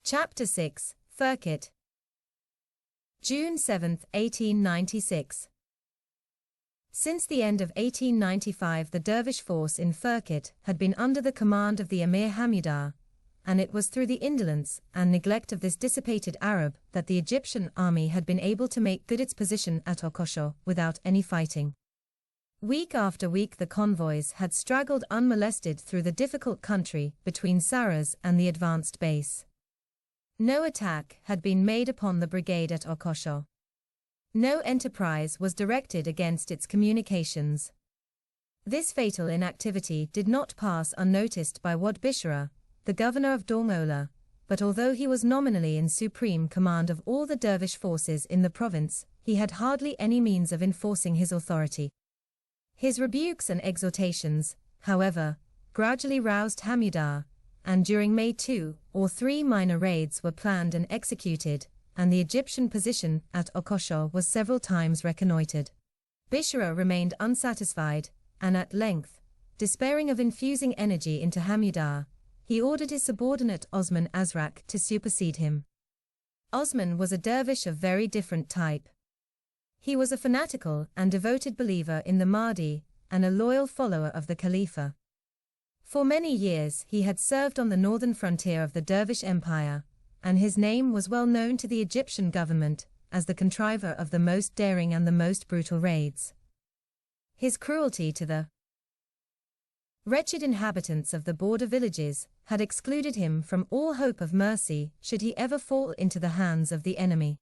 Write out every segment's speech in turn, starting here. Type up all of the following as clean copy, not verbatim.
Chapter 6, Firket. June 7, 1896. Since the end of 1895 the dervish force in Firket had been under the command of the Emir Hamidar, and it was through the indolence and neglect of this dissipated Arab that the Egyptian army had been able to make good its position at Okosho without any fighting. Week after week the convoys had straggled unmolested through the difficult country between Saras and the advanced base. No attack had been made upon the brigade at Okosho. No enterprise was directed against its communications. This fatal inactivity did not pass unnoticed by Wad Bishara, the governor of Dormola, but although he was nominally in supreme command of all the dervish forces in the province, he had hardly any means of enforcing his authority. His rebukes and exhortations, however, gradually roused Hamidar, and during May 2 or 3 minor raids were planned and executed, and the Egyptian position at Okosho was several times reconnoitered. Bishara remained unsatisfied, and at length, despairing of infusing energy into Hamidar, he ordered his subordinate Osman Azrak to supersede him. Osman was a dervish of very different type. He was a fanatical and devoted believer in the Mahdi, and a loyal follower of the Khalifa. For many years he had served on the northern frontier of the Dervish Empire, and his name was well known to the Egyptian government as the contriver of the most daring and the most brutal raids. His cruelty to the wretched inhabitants of the border villages had excluded him from all hope of mercy should he ever fall into the hands of the enemy.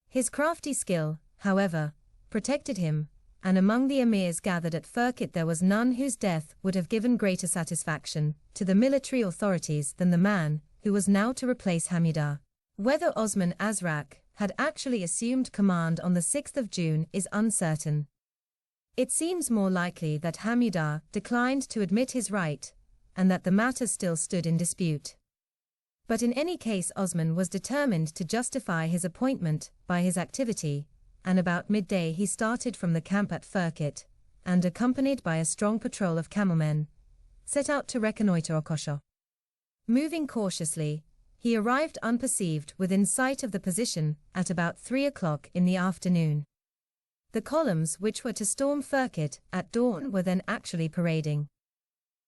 His crafty skill, however, protected him, and among the emirs gathered at Firket there was none whose death would have given greater satisfaction to the military authorities than the man who was now to replace Hamidar. Whether Osman Azrak had actually assumed command on the 6th of June is uncertain. It seems more likely that Hamidar declined to admit his right, and that the matter still stood in dispute. But in any case Osman was determined to justify his appointment by his activity, and about midday he started from the camp at Firket, and accompanied by a strong patrol of camelmen, set out to reconnoiter Okosho. Moving cautiously, he arrived unperceived within sight of the position at about 3 o'clock in the afternoon. The columns which were to storm Firket at dawn were then actually parading.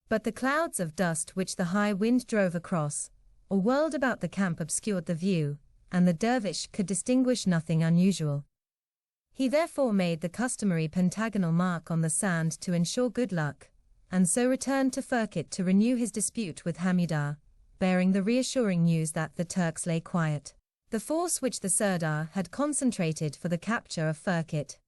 But the clouds of dust which the high wind drove across, or whirled about the camp obscured the view, and the dervish could distinguish nothing unusual. He therefore made the customary pentagonal mark on the sand to ensure good luck, and so returned to Firket to renew his dispute with Hamidar, bearing the reassuring news that the Turks lay quiet. The force which the Sirdar had concentrated for the capture of Firket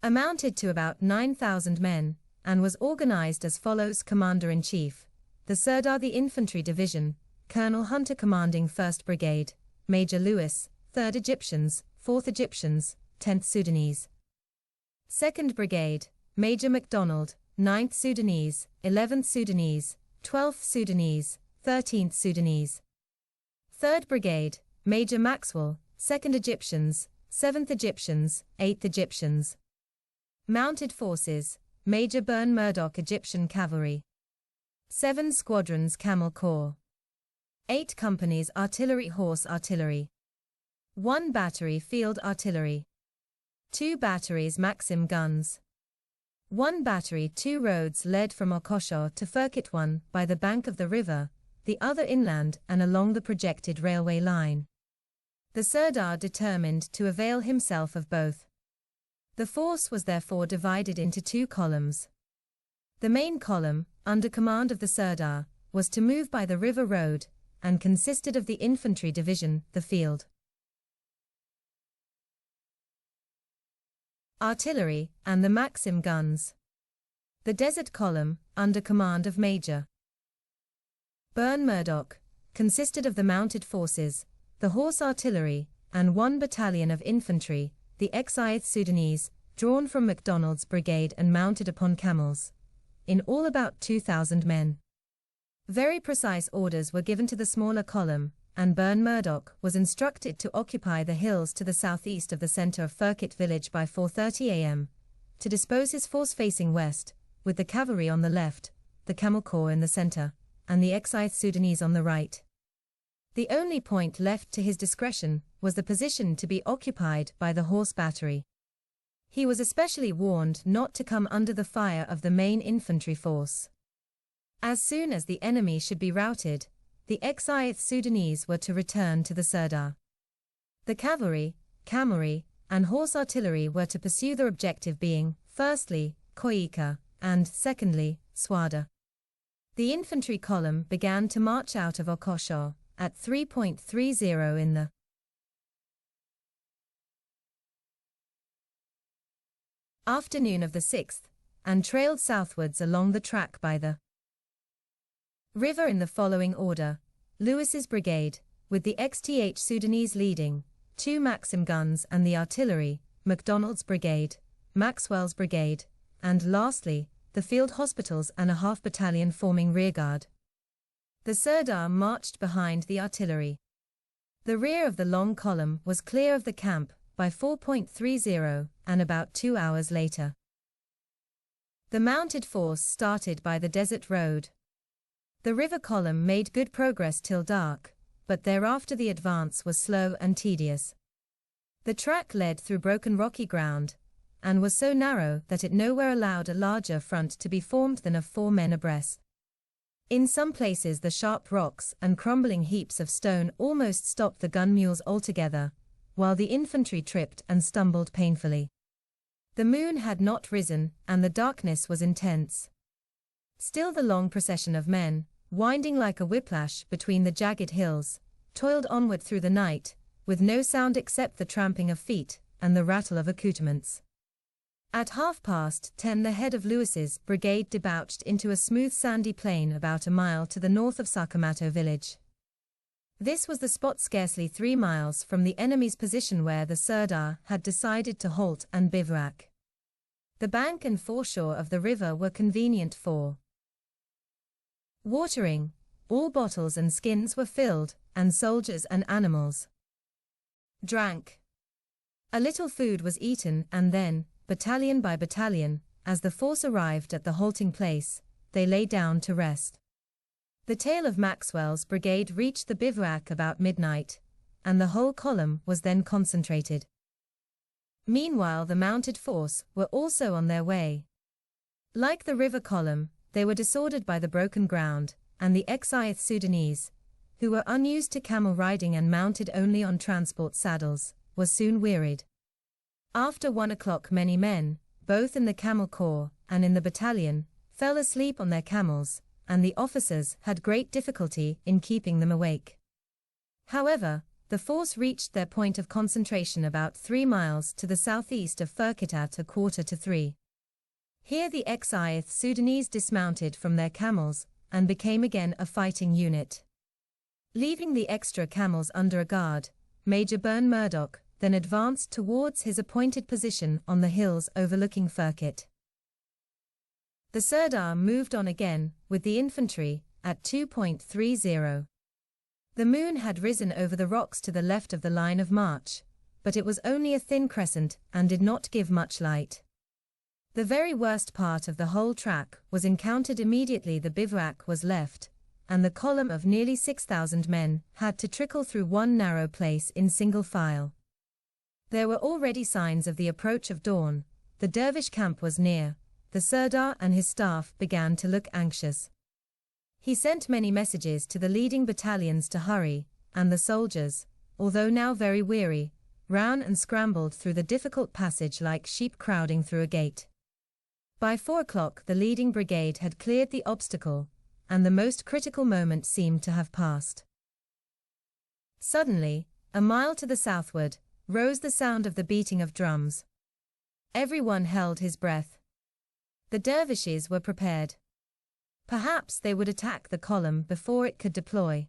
amounted to about 9,000 men, and was organized as follows: Commander-in-Chief, the Sirdar, the Infantry Division, Colonel Hunter commanding 1st Brigade, Major Lewis, 3rd Egyptians, 4th Egyptians, 10th Sudanese. 2nd Brigade, Major MacDonald, 9th Sudanese, 11th Sudanese, 12th Sudanese, 13th Sudanese. 3rd Brigade, Major Maxwell, 2nd Egyptians, 7th Egyptians, 8th Egyptians. Mounted Forces, Major Byrne Murdoch Egyptian Cavalry. 7 Squadrons Camel Corps. 8 Companies Artillery Horse Artillery. 1 Battery Field Artillery. 2 Batteries Maxim Guns. 1 Battery. 2 roads led from Okosho to Firket, one by the bank of the river, the other inland and along the projected railway line. The Sirdar determined to avail himself of both. The force was therefore divided into 2 columns. The main column, under command of the Sirdar, was to move by the river road, and consisted of the infantry division, the field artillery, and the Maxim guns. The desert column, under command of Major Byrne Murdoch, consisted of the mounted forces, the horse artillery, and 1 battalion of infantry, the ex-9th Sudanese, drawn from MacDonald's brigade and mounted upon camels. In all about 2,000 men. Very precise orders were given to the smaller column, and Byrne Murdoch was instructed to occupy the hills to the southeast of the center of Firket village by 4:30 a.m., to dispose his force facing west, with the cavalry on the left, the Camel Corps in the center, and the ex-9th Sudanese on the right. The only point left to his discretion was the position to be occupied by the horse battery. He was especially warned not to come under the fire of the main infantry force. As soon as the enemy should be routed, the 8th Sudanese were to return to the Sirdar. The cavalry, and horse artillery were to pursue their objective being, firstly, Koika, and, secondly, Swada. The infantry column began to march out of Okosho at 3:30 in the afternoon of the 6th, and trailed southwards along the track by the river in the following order: Lewis's brigade, with the 8th Sudanese leading, 2 Maxim guns and the artillery, MacDonald's brigade, Maxwell's brigade, and lastly, the field hospitals and a half battalion forming rearguard. The Sirdar marched behind the artillery. The rear of the long column was clear of the camp by 4:30 and about 2 hours later. The mounted force started by the desert road. The river column made good progress till dark, but thereafter the advance was slow and tedious. The track led through broken rocky ground, and was so narrow that it nowhere allowed a larger front to be formed than of 4 men abreast. In some places the sharp rocks and crumbling heaps of stone almost stopped the gun mules altogether, while the infantry tripped and stumbled painfully. The moon had not risen, and the darkness was intense. Still the long procession of men, winding like a whiplash between the jagged hills, toiled onward through the night, with no sound except the tramping of feet and the rattle of accoutrements. At 10:30 the head of Lewis's brigade debouched into a smooth sandy plain about a mile to the north of Sakamato village. This was the spot scarcely 3 miles from the enemy's position where the Sirdar had decided to halt and bivouac. The bank and foreshore of the river were convenient for watering. All bottles and skins were filled, and soldiers and animals drank. A little food was eaten, and then, battalion by battalion, as the force arrived at the halting place, they lay down to rest. The tail of Maxwell's brigade reached the bivouac about midnight, and the whole column was then concentrated. Meanwhile the mounted force were also on their way. Like the river column, they were disordered by the broken ground, and the 8th Sudanese, who were unused to camel riding and mounted only on transport saddles, were soon wearied. After 1 o'clock many men, both in the camel corps and in the battalion, fell asleep on their camels, and the officers had great difficulty in keeping them awake. However, the force reached their point of concentration about 3 miles to the southeast of Firkit at 2:45. Here the 8th Sudanese dismounted from their camels, and became again a fighting unit. Leaving the extra camels under a guard, Major Byrne Murdoch then advanced towards his appointed position on the hills overlooking Firkit. The Sirdar moved on again, with the infantry, at 2:30. The moon had risen over the rocks to the left of the line of march, but it was only a thin crescent and did not give much light. The very worst part of the whole track was encountered immediately the bivouac was left, and the column of nearly 6,000 men had to trickle through one narrow place in single file. There were already signs of the approach of dawn. The dervish camp was near. The Sirdar and his staff began to look anxious. He sent many messages to the leading battalions to hurry, and the soldiers, although now very weary, ran and scrambled through the difficult passage like sheep crowding through a gate. By 4 o'clock the leading brigade had cleared the obstacle, and the most critical moment seemed to have passed. Suddenly, a mile to the southward, rose the sound of the beating of drums. Everyone held his breath. The dervishes were prepared. Perhaps they would attack the column before it could deploy.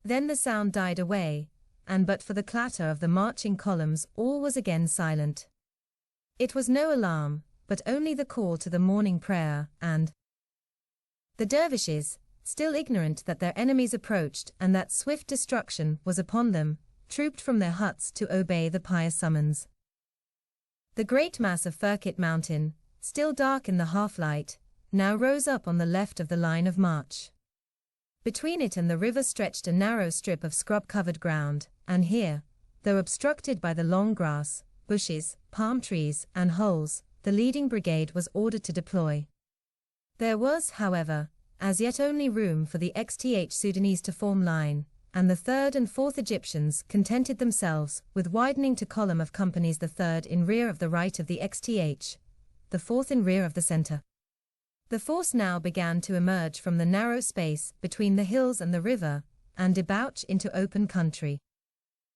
Then the sound died away, and but for the clatter of the marching columns all was again silent. It was no alarm, but only the call to the morning prayer, and the dervishes, still ignorant that their enemies approached and that swift destruction was upon them, trooped from their huts to obey the pious summons. The great mass of Firkit mountain, still dark in the half-light, now rose up on the left of the line of march. Between it and the river stretched a narrow strip of scrub-covered ground, and here, though obstructed by the long grass, bushes, palm trees, and holes, the leading brigade was ordered to deploy. There was, however, as yet only room for the XTH Sudanese to form line, and the 3rd and 4th Egyptians contented themselves with widening to column of companies, the 3rd in rear of the right of the XTH, the 4th in rear of the center. The force now began to emerge from the narrow space between the hills and the river, and debouch into open country.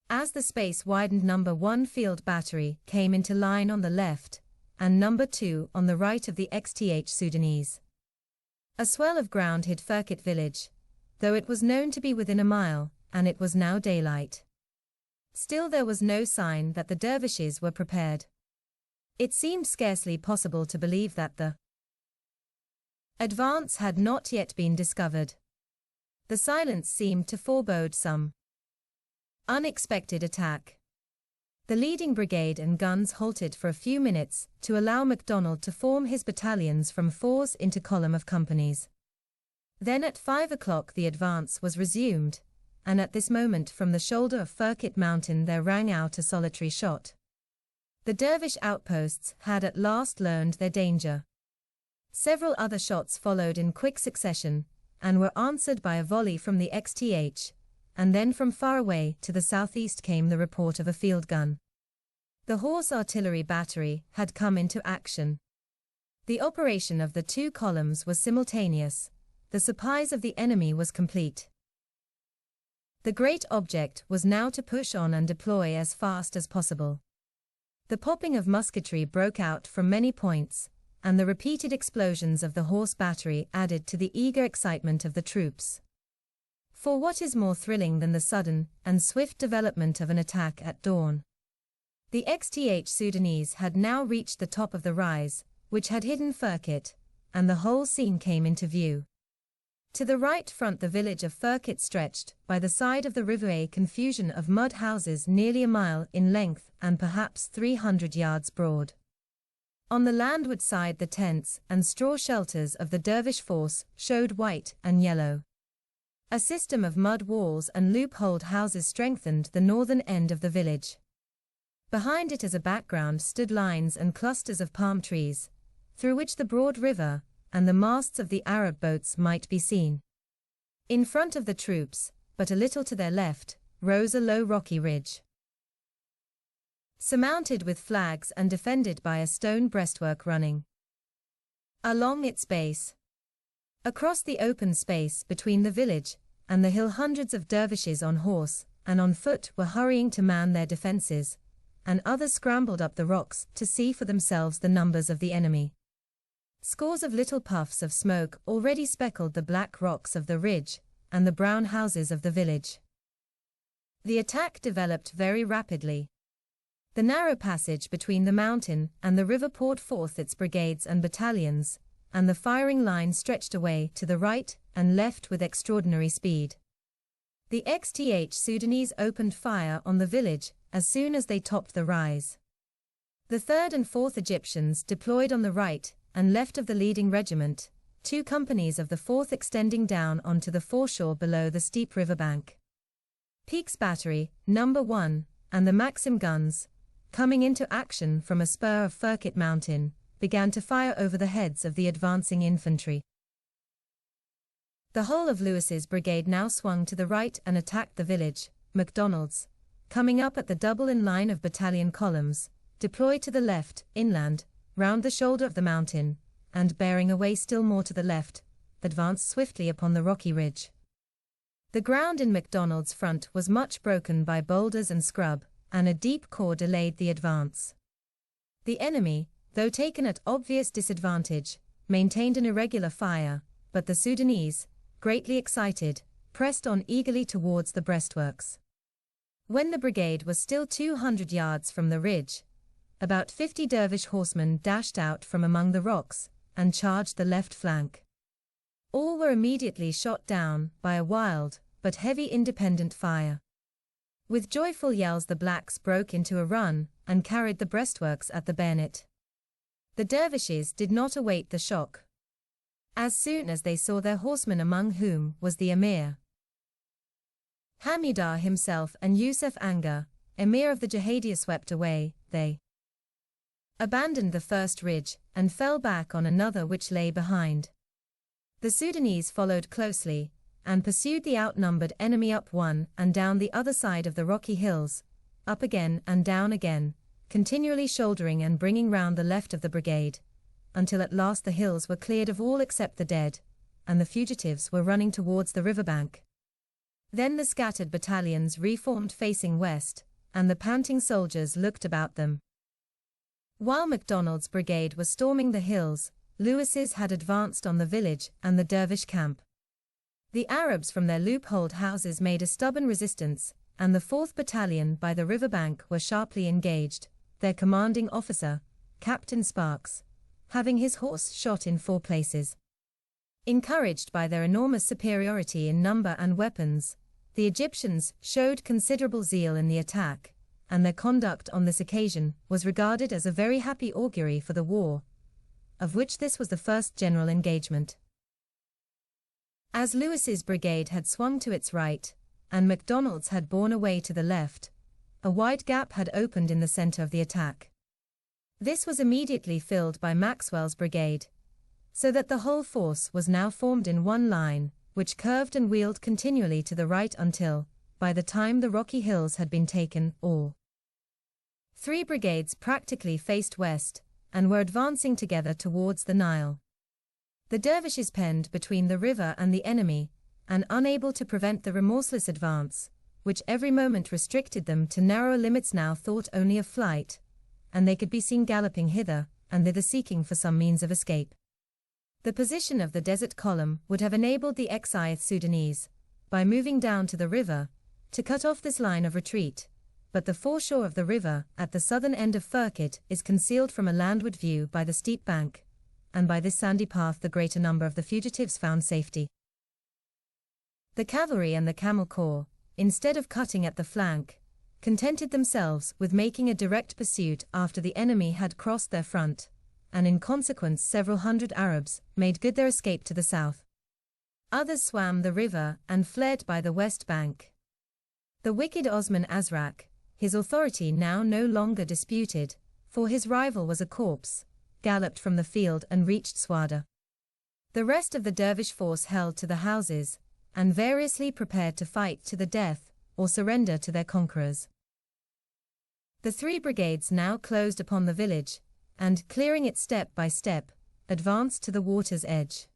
As the space widened, number 1 field battery came into line on the left, and number 2 on the right of the XTH Sudanese. A swell of ground hid Firkit village, though it was known to be within a mile, and it was now daylight. Still there was no sign that the dervishes were prepared. It seemed scarcely possible to believe that the advance had not yet been discovered. The silence seemed to forebode some unexpected attack. The leading brigade and guns halted for a few minutes to allow MacDonald to form his battalions from 4s into column of companies. Then at 5 o'clock the advance was resumed, and at this moment from the shoulder of Firkit Mountain there rang out a solitary shot. The dervish outposts had at last learned their danger. Several other shots followed in quick succession, and were answered by a volley from the XTH, and then from far away to the southeast came the report of a field gun. The horse artillery battery had come into action. The operation of the 2 columns was simultaneous. The surprise of the enemy was complete. The great object was now to push on and deploy as fast as possible. The popping of musketry broke out from many points, and the repeated explosions of the horse battery added to the eager excitement of the troops. For what is more thrilling than the sudden and swift development of an attack at dawn? The XTH Sudanese had now reached the top of the rise, which had hidden Firkit, and the whole scene came into view. To the right front the village of Firkit stretched by the side of the river, a confusion of mud houses nearly a mile in length and perhaps 300 yards broad. On the landward side the tents and straw shelters of the dervish force showed white and yellow. A system of mud walls and loopholed houses strengthened the northern end of the village. Behind it as a background stood lines and clusters of palm trees, through which the broad river and the masts of the Arab boats might be seen. In front of the troops, but a little to their left, rose a low rocky ridge, surmounted with flags and defended by a stone breastwork running along its base. Across the open space between the village and the hill hundreds of dervishes on horse and on foot were hurrying to man their defenses, and others scrambled up the rocks to see for themselves the numbers of the enemy. Scores of little puffs of smoke already speckled the black rocks of the ridge and the brown houses of the village. The attack developed very rapidly. The narrow passage between the mountain and the river poured forth its brigades and battalions, and the firing line stretched away to the right and left with extraordinary speed. The XTH Sudanese opened fire on the village as soon as they topped the rise. The 3rd and 4th Egyptians deployed on the right and left of the leading regiment, 2 companies of the 4th extending down onto the foreshore below the steep riverbank. Peake's battery, number 1, and the Maxim guns, coming into action from a spur of Firkit Mountain, began to fire over the heads of the advancing infantry. The whole of Lewis's brigade now swung to the right and attacked the village. MacDonald's, coming up at the double-in line of battalion columns, deployed to the left, inland, round the shoulder of the mountain, and bearing away still more to the left, advanced swiftly upon the rocky ridge. The ground in MacDonald's front was much broken by boulders and scrub, and a deep khor delayed the advance. The enemy, though taken at obvious disadvantage, maintained an irregular fire, but the Sudanese, greatly excited, pressed on eagerly towards the breastworks. When the brigade was still 200 yards from the ridge, about 50 dervish horsemen dashed out from among the rocks and charged the left flank. All were immediately shot down by a wild but heavy independent fire. With joyful yells the blacks broke into a run and carried the breastworks at the bayonet. The dervishes did not await the shock. as soon as they saw their horsemen, among whom was the Emir Hamidar himself and Yusuf Anga, Emir of the Jahadia, swept away, they abandoned the first ridge and fell back on another which lay behind. The Sudanese followed closely and pursued the outnumbered enemy up one and down the other side of the rocky hills, up again and down again, continually shouldering and bringing round the left of the brigade, until at last the hills were cleared of all except the dead, and the fugitives were running towards the riverbank. Then the scattered battalions reformed facing west, and the panting soldiers looked about them. While MacDonald's brigade was storming the hills, Lewis's had advanced on the village and the dervish camp. The Arabs from their loopholed houses made a stubborn resistance, and the 4th Battalion by the riverbank were sharply engaged, their commanding officer, Captain Sparks, having his horse shot in 4 places. Encouraged by their enormous superiority in number and weapons, the Egyptians showed considerable zeal in the attack, and their conduct on this occasion was regarded as a very happy augury for the war, of which this was the first general engagement. As Lewis's brigade had swung to its right, and MacDonald's had borne away to the left, a wide gap had opened in the center of the attack. This was immediately filled by Maxwell's brigade, so that the whole force was now formed in one line, which curved and wheeled continually to the right until, by the time the rocky hills had been taken, all 3 brigades practically faced west, and were advancing together towards the Nile. The dervishes penned between the river and the enemy, and unable to prevent the remorseless advance, which every moment restricted them to narrower limits, now thought only of flight, and they could be seen galloping hither and thither seeking for some means of escape. The position of the desert column would have enabled the exiled Sudanese, by moving down to the river, to cut off this line of retreat, but the foreshore of the river at the southern end of Firket is concealed from a landward view by the steep bank, and by this sandy path the greater number of the fugitives found safety. The cavalry and the Camel Corps, instead of cutting at the flank, contented themselves with making a direct pursuit after the enemy had crossed their front, and in consequence several hundred Arabs made good their escape to the south. Others swam the river and fled by the west bank. The wicked Osman Azrak, his authority now no longer disputed, for his rival was a corpse, galloped from the field and reached Swada. The rest of the dervish force held to the houses, and variously prepared to fight to the death, or surrender to their conquerors. The 3 brigades now closed upon the village, and, clearing it step by step, advanced to the water's edge.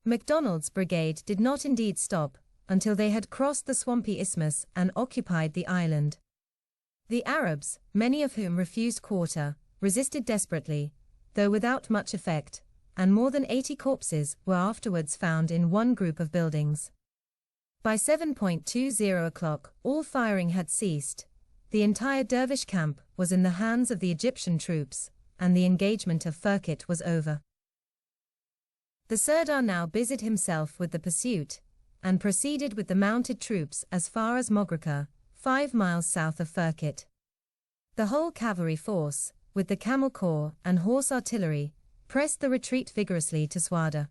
MacDonald's brigade did not indeed stop, until they had crossed the swampy isthmus and occupied the island. The Arabs, many of whom refused quarter, resisted desperately, though without much effect, and more than 80 corpses were afterwards found in one group of buildings. By 7:20 o'clock, all firing had ceased, the entire dervish camp was in the hands of the Egyptian troops, and the engagement of Firket was over. The Sirdar now busied himself with the pursuit, and proceeded with the mounted troops as far as Mogrika, 5 miles south of Firket. The whole cavalry force, with the Camel Corps and horse artillery, pressed the retreat vigorously to Swada.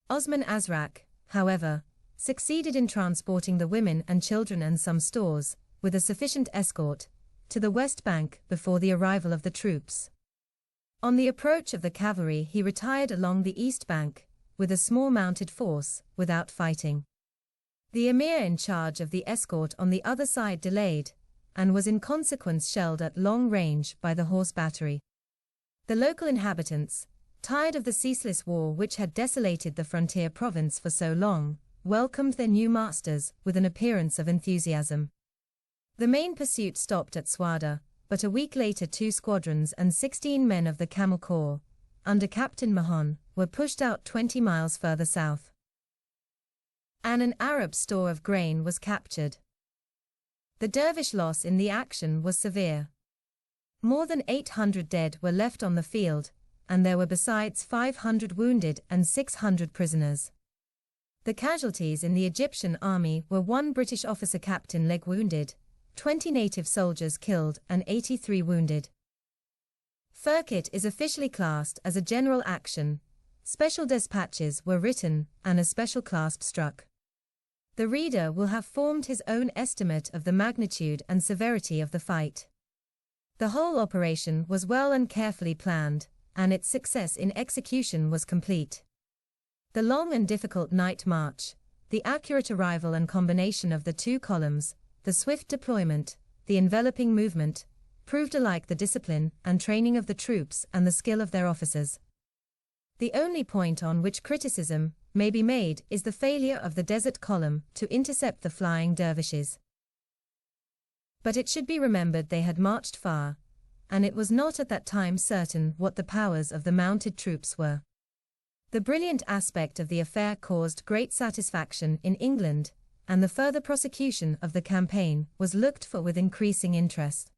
Osman Azrak, however, succeeded in transporting the women and children and some stores, with a sufficient escort, to the west bank before the arrival of the troops. On the approach of the cavalry he retired along the east bank, with a small mounted force, without fighting. The emir in charge of the escort on the other side delayed, and was in consequence shelled at long range by the horse battery. The local inhabitants, tired of the ceaseless war which had desolated the frontier province for so long, welcomed their new masters with an appearance of enthusiasm. The main pursuit stopped at Swada, but a week later 2 squadrons and 16 men of the Camel Corps, under Captain Mahon, were pushed out 20 miles further south. An Arab store of grain was captured. The dervish loss in the action was severe. More than 800 dead were left on the field, and there were besides 500 wounded and 600 prisoners. The casualties in the Egyptian army were 1 British officer captain leg wounded, 20 native soldiers killed and 83 wounded. Firket is officially classed as a general action, Special dispatches were written, and a special clasp struck. The reader will have formed his own estimate of the magnitude and severity of the fight. The whole operation was well and carefully planned, and its success in execution was complete. The long and difficult night march, the accurate arrival and combination of the two columns, the swift deployment, the enveloping movement, proved alike the discipline and training of the troops and the skill of their officers. The only point on which criticism may be made is the failure of the Desert Column to intercept the flying dervishes. But it should be remembered they had marched far, and it was not at that time certain what the powers of the mounted troops were. The brilliant aspect of the affair caused great satisfaction in England, and the further prosecution of the campaign was looked for with increasing interest.